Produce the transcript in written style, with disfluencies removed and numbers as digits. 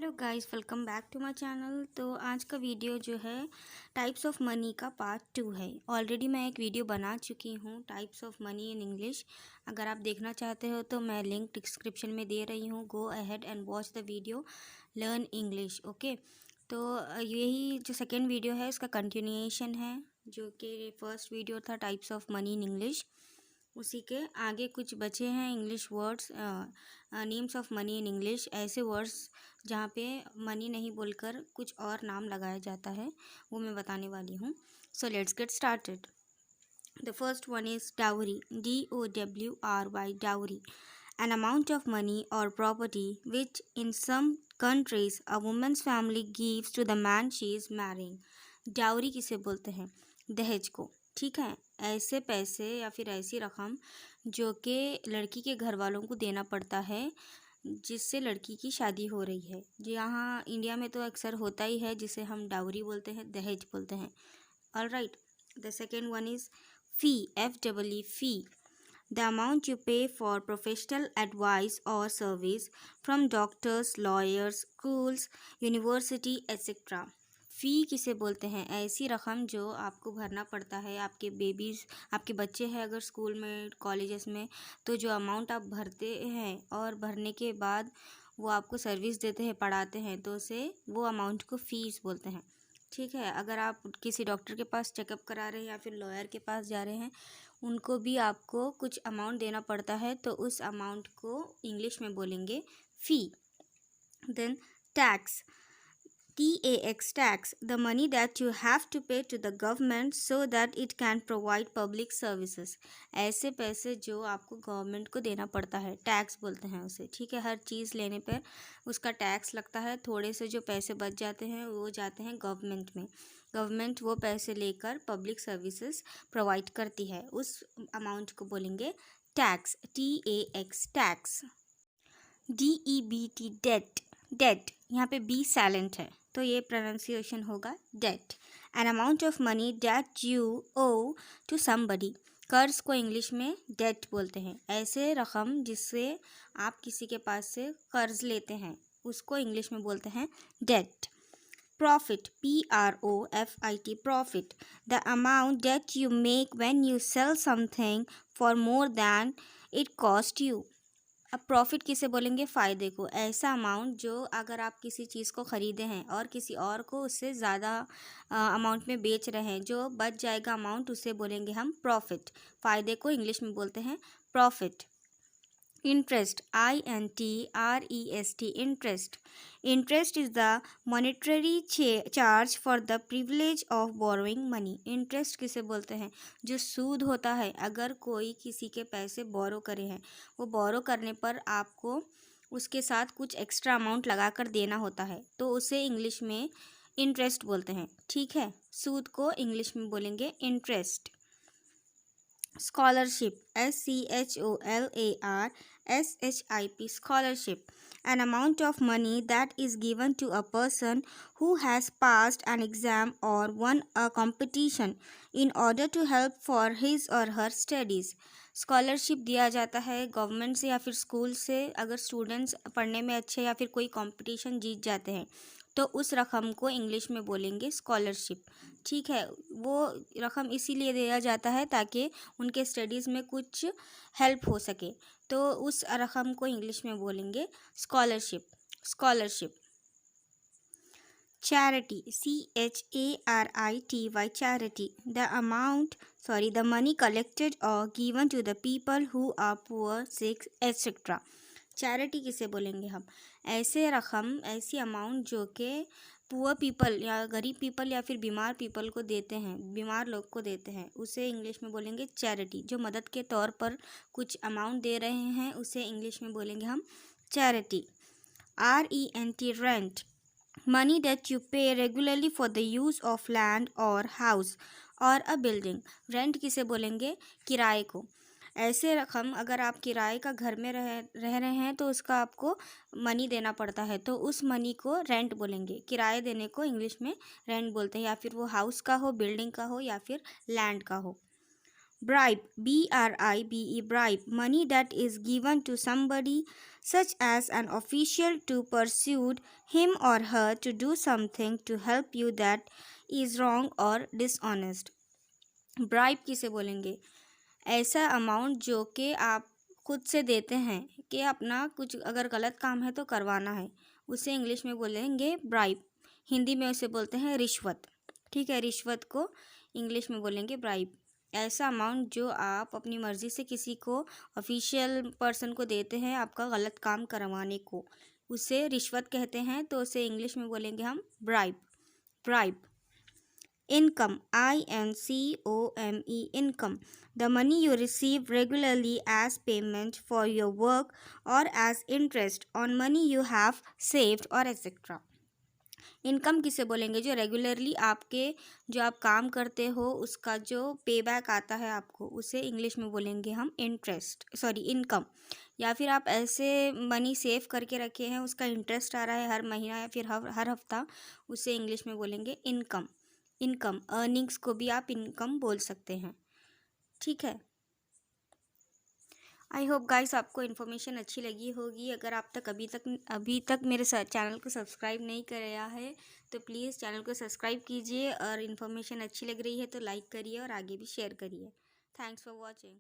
Hello guys, welcome back to my channel. तो आज का वीडियो जो है टाइप्स ऑफ मनी का पार्ट 2 है। ऑलरेडी मैं एक वीडियो बना चुकी हूँ types of money in English. अगर आप देखना चाहते हो तो मैं लिंक डिस्क्रिप्शन में दे रही हूँ। Go ahead and watch the video, learn English. Okay, तो यही जो सेकेंड वीडियो है उसका कंटिन्यूएशन है, जो कि फर्स्ट वीडियो था types of money in English. उसी के आगे कुछ बचे हैं English words, names of money in English. ऐसे वर्ड्स जहाँ पे मनी नहीं बोलकर कुछ और नाम लगाया जाता है, वो मैं बताने वाली हूँ। So let's get started. The first one is dowry, DOWRY, dowry, an amount of money or property which in some countries a woman's family gives to the man she is marrying. Dowry किसे बोलते हैं? दहेज को। ठीक है, ऐसे पैसे या फिर ऐसी रकम जो कि लड़की के घर वालों को देना पड़ता है जिससे लड़की की शादी हो रही है। यहाँ इंडिया में तो अक्सर होता ही है, जिसे हम डाउरी बोलते हैं, दहेज बोलते हैं। Alright, the second one is fee, FEE, fee, the amount you pay for professional advice or service from doctors, lawyers, schools, university, etc. फ़ी किसे बोलते हैं? ऐसी रकम जो आपको भरना पड़ता है, आपके बच्चे हैं अगर स्कूल में, कॉलेजेस में, तो जो अमाउंट आप भरते हैं और भरने के बाद वो आपको सर्विस देते हैं, पढ़ाते हैं, तो उसे वो अमाउंट को फ़ीस बोलते हैं। ठीक है, अगर आप किसी डॉक्टर के पास चेकअप करा रहे हैं या फिर लॉयर के पास जा रहे हैं, उनको भी आपको कुछ अमाउंट देना पड़ता है, तो उस अमाउंट को इंग्लिश में बोलेंगे fee. Then tax, TAX, tax, the money that you have to pay to the government so that it can provide public services. ऐसे पैसे जो आपको गवर्नमेंट को देना पड़ता है, टैक्स बोलते हैं उसे। ठीक है, हर चीज़ लेने पर उसका टैक्स लगता है। थोड़े से जो पैसे बच जाते हैं वो जाते हैं गवर्नमेंट में। गवर्नमेंट वो पैसे लेकर पब्लिक सर्विसेज प्रोवाइड करती है, उस अमाउंट को बोलेंगे tax, TAX, tax. DEBT, debt, debt, यहाँ पे बी साइलेंट है तो ये प्रोनाउंसिएशन होगा debt. An amount of money that you owe to somebody, कर्ज को इंग्लिश में डेट बोलते हैं। ऐसे रकम जिससे आप किसी के पास से कर्ज लेते हैं, उसको इंग्लिश में बोलते हैं debt. Profit, PROFIT, profit, the amount that you make when you sell something for more than it cost you. अब प्रॉफिट किसे बोलेंगे? फ़ायदे को। ऐसा अमाउंट जो अगर आप किसी चीज़ को ख़रीदे हैं और किसी और को उससे ज़्यादा अमाउंट में बेच रहे हैं, जो बच जाएगा अमाउंट, उसे बोलेंगे हम प्रॉफिट। फ़ायदे को इंग्लिश में बोलते हैं profit. Interest, INTREST, interest, interest is the monetary charge for the privilege of borrowing money. Interest किसे बोलते हैं? जो सूद होता है, अगर कोई किसी के पैसे बोरो करे हैं, वो बोरो करने पर आपको उसके साथ कुछ एक्स्ट्रा अमाउंट लगा कर देना होता है, तो उसे इंग्लिश में इंटरेस्ट बोलते हैं। ठीक है, सूद को इंग्लिश में बोलेंगे interest. Scholarship, SCHOLARSHIP, scholarship, an amount of money that is given to a person who has passed an exam or won a competition in order to help for his or her studies. Scholarship दिया जाता है government से या फिर school से, अगर students पढ़ने में अच्छे या फिर कोई कंपटीशन जीत जाते हैं, तो उस रकम को इंग्लिश में बोलेंगे स्कॉलरशिप। ठीक है, वो रकम इसीलिए दिया जाता है ताकि उनके स्टडीज़ में कुछ हेल्प हो सके, तो उस रकम को इंग्लिश में बोलेंगे scholarship, scholarship. Charity, CHARITY, charity, the money collected or given to the people who are poor, sick, etc. Charity किसे बोलेंगे हम? ऐसे रकम, ऐसी अमाउंट जो कि पुअर पीपल या गरीब पीपल या फिर बीमार पीपल को देते हैं, बीमार लोग को देते हैं, उसे इंग्लिश में बोलेंगे चैरिटी। जो मदद के तौर पर कुछ अमाउंट दे रहे हैं, उसे इंग्लिश में बोलेंगे हम charity. RENT, rent, money that you pay regularly for the use of land or house or a building. Rent किसे बोलेंगे? किराए को। ऐसे रकम अगर आप किराए का घर में रह रहे हैं तो उसका आपको मनी देना पड़ता है, तो उस मनी को रेंट बोलेंगे। किराए देने को इंग्लिश में रेंट बोलते हैं, या फिर वो हाउस का हो, बिल्डिंग का हो या फिर लैंड का हो। Bribe, B-R-I-B-E, bribe, money that is given to somebody, such as an official, to persuade him or her to do something to help you that is wrong or dishonest. Bribe किसे बोलेंगे? ऐसा amount जो कि आप खुद से देते हैं कि अपना कुछ अगर गलत काम है तो करवाना है, उसे इंग्लिश में बोलेंगे ब्राइब। हिंदी में उसे बोलते हैं रिश्वत। ठीक है, रिश्वत को इंग्लिश में बोलेंगे ब्राइब। ऐसा अमाउंट जो आप अपनी मर्ज़ी से किसी को, ऑफिशियल पर्सन को देते हैं आपका गलत काम करवाने को, उसे रिश्वत कहते हैं। तो उसे इंग्लिश में बोलेंगे हम bribe. Bribe. Income, INCOME, income, the money you receive regularly as payment for your work or as interest on money you have saved or etc. Income किसे बोलेंगे? जो रेगुलरली आपके, जो आप काम करते हो उसका जो पे बैक आता है आपको, उसे इंग्लिश में बोलेंगे हम इनकम। या फिर आप ऐसे मनी सेव करके रखे हैं, उसका इंटरेस्ट आ रहा है हर महीना या फिर हर हफ्ता, उसे इंग्लिश में बोलेंगे इनकम। इनकम, अर्निंग्स को भी आप इनकम बोल सकते हैं। ठीक है, आई होप गाइस आपको इन्फॉर्मेशन अच्छी लगी होगी। अगर आप अभी तक मेरे चैनल को सब्सक्राइब नहीं किया है तो प्लीज़ चैनल को सब्सक्राइब कीजिए, और इन्फॉर्मेशन अच्छी लग रही है तो लाइक करिए और आगे भी शेयर करिए। Thanks for watching.